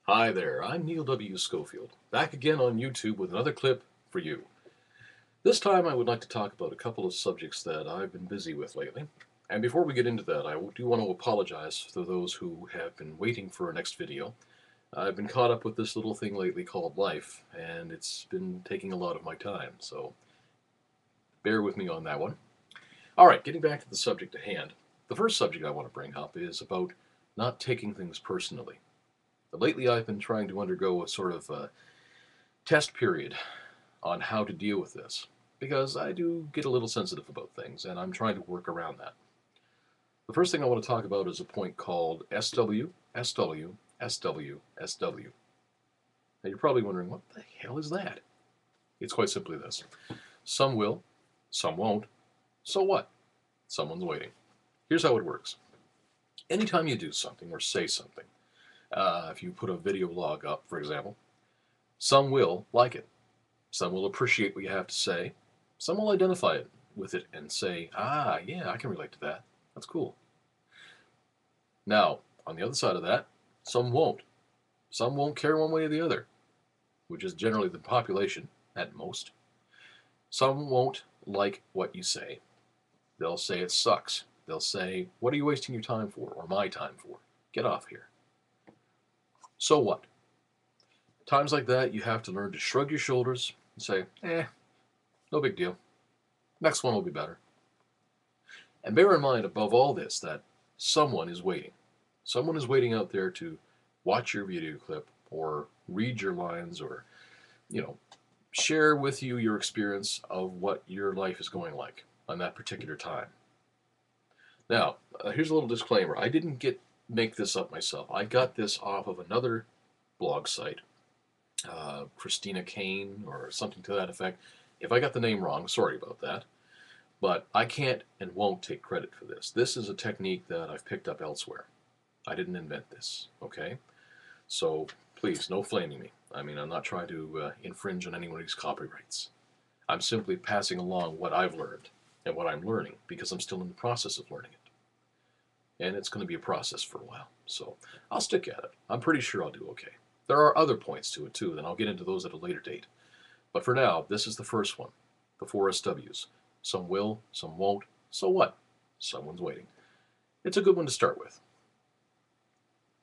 Hi there, I'm Neil W. Schofield, back again on YouTube with another clip for you. This time I would like to talk about a couple of subjects that I've been busy with lately. And before we get into that, I do want to apologize to those who have been waiting for a next video. I've been caught up with this little thing lately called life, and it's been taking a lot of my time, so bear with me on that one. Alright, getting back to the subject at hand. The first subject I want to bring up is about not taking things personally. Lately I've been trying to undergo a sort of test period on how to deal with this because I do get a little sensitive about things and I'm trying to work around that. The first thing I want to talk about is a point called SW, SW, SW, SW. Now you're probably wondering, what the hell is that? It's quite simply this. Some will, some won't. So what? Someone's waiting. Here's how it works. Anytime you do something or say something, if you put a video log up, for example, some will like it. Some will appreciate what you have to say. Some will identify it with it and say, ah, yeah, I can relate to that. That's cool. Now, on the other side of that, some won't. Some won't care one way or the other, which is generally the population at most. Some won't like what you say. They'll say it sucks. They'll say, what are you wasting your time for, or my time for? Get off here. So what? Times like that, you have to learn to shrug your shoulders and say, no big deal. Next one will be better. And bear in mind, above all this, that someone is waiting. Someone is waiting out there to watch your video clip or read your lines or, share with you your experience of what your life is going like on that particular time. Now, here's a little disclaimer. I didn't make this up myself. I got this off of another blog site, Christina Kane or something to that effect. If I got the name wrong, sorry about that. But I can't and won't take credit for this. This is a technique that I've picked up elsewhere. I didn't invent this, okay? So please, no flaming me. I mean, I'm not trying to infringe on anybody's copyrights. I'm simply passing along what I've learned and what I'm learning because I'm still in the process of learning it. And it's going to be a process for a while. So I'll stick at it. I'm pretty sure I'll do okay. There are other points to it too, and I'll get into those at a later date. But for now, this is the first one, the 4SWs. Some will, some won't. So what? Someone's waiting. It's a good one to start with.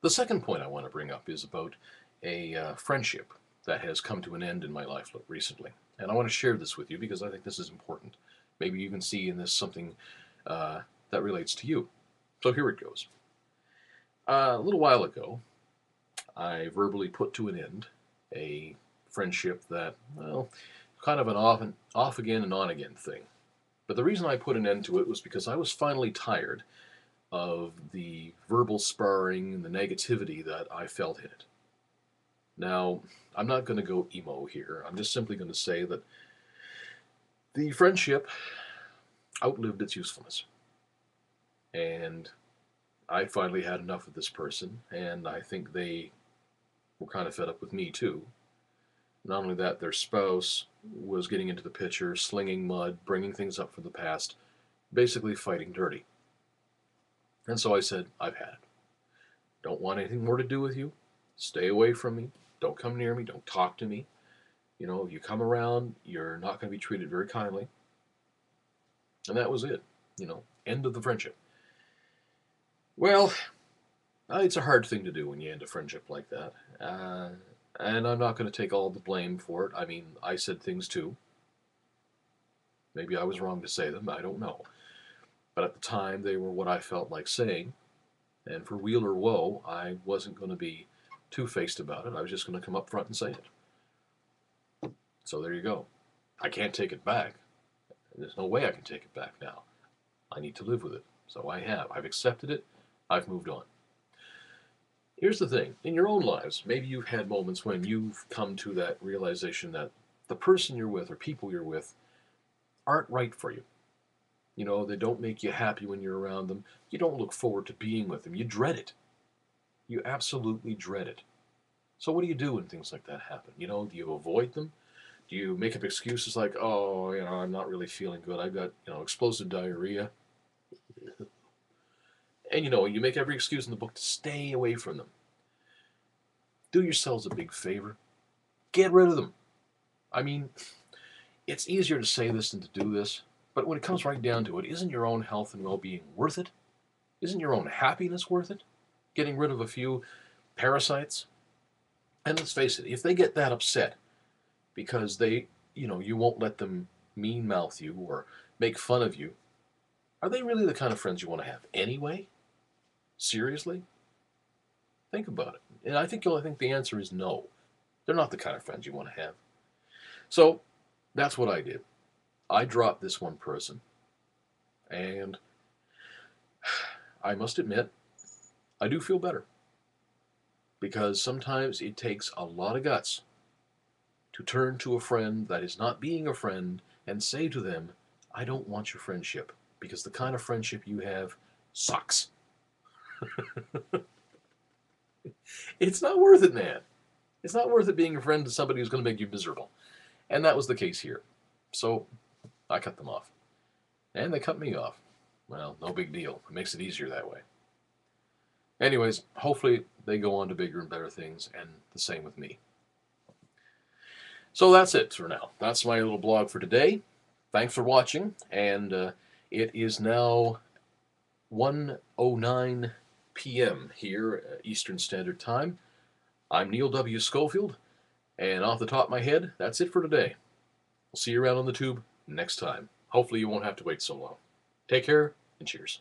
The second point I want to bring up is about a friendship that has come to an end in my life recently. And I want to share this with you because I think this is important. Maybe you can see in this something that relates to you. So here it goes. A little while ago, I verbally put to an end a friendship that, well, kind of an off again and on again thing. But the reason I put an end to it was because I was finally tired of the verbal sparring and the negativity that I felt in it. Now, I'm not going to go emo here. I'm just simply going to say that the friendship outlived its usefulness. And I finally had enough of this person, and I think they were kind of fed up with me too. Not only that, their spouse was getting into the picture, slinging mud, bringing things up from the past, basically fighting dirty. And so I said, I've had it. Don't want anything more to do with you. Stay away from me. Don't come near me. Don't talk to me. If you come around, you're not going to be treated very kindly. And that was it. End of the friendship. Well, it's a hard thing to do when you end a friendship like that. And I'm not going to take all the blame for it. I mean, I said things too. Maybe I was wrong to say them. I don't know. But at the time, they were what I felt like saying. And for weal or woe, I wasn't going to be two-faced about it. I was just going to come up front and say it. So there you go. I can't take it back. There's no way I can take it back now. I need to live with it. So I have. I've accepted it. I've moved on. Here's the thing. In your own lives, maybe you've had moments when you've come to that realization that the person you're with or people you're with aren't right for you. They don't make you happy when you're around them. You don't look forward to being with them. You dread it. You absolutely dread it. So what do you do when things like that happen? Do you avoid them? Do you make up excuses like, oh, I'm not really feeling good. I've got, explosive diarrhea. And, you make every excuse in the book to stay away from them. do yourselves a big favor. Get rid of them. I mean, it's easier to say this than to do this, but when it comes right down to it, isn't your own health and well-being worth it? Isn't your own happiness worth it? Getting rid of a few parasites? And let's face it, if they get that upset because you won't let them mean mouth you or make fun of you, are they really the kind of friends you want to have anyway? Seriously? Think about it. And I think the answer is no. They're not the kind of friends you want to have. So that's what I did. I dropped this one person, and I must admit, I do feel better. Because sometimes it takes a lot of guts to turn to a friend that is not being a friend and say to them, I don't want your friendship, because the kind of friendship you have sucks. It's not worth it, man. It's not worth it being a friend to somebody who's going to make you miserable. And that was the case here. So I cut them off. And they cut me off. Well, no big deal. It makes it easier that way. Anyways, hopefully they go on to bigger and better things, and the same with me. So that's it for now. That's my little blog for today. Thanks for watching, and it is now 1:09 p.m. here, Eastern Standard Time. I'm Neil W. Schofield, and off the top of my head, that's it for today. We'll see you around on the tube next time. Hopefully you won't have to wait so long. Take care, and cheers.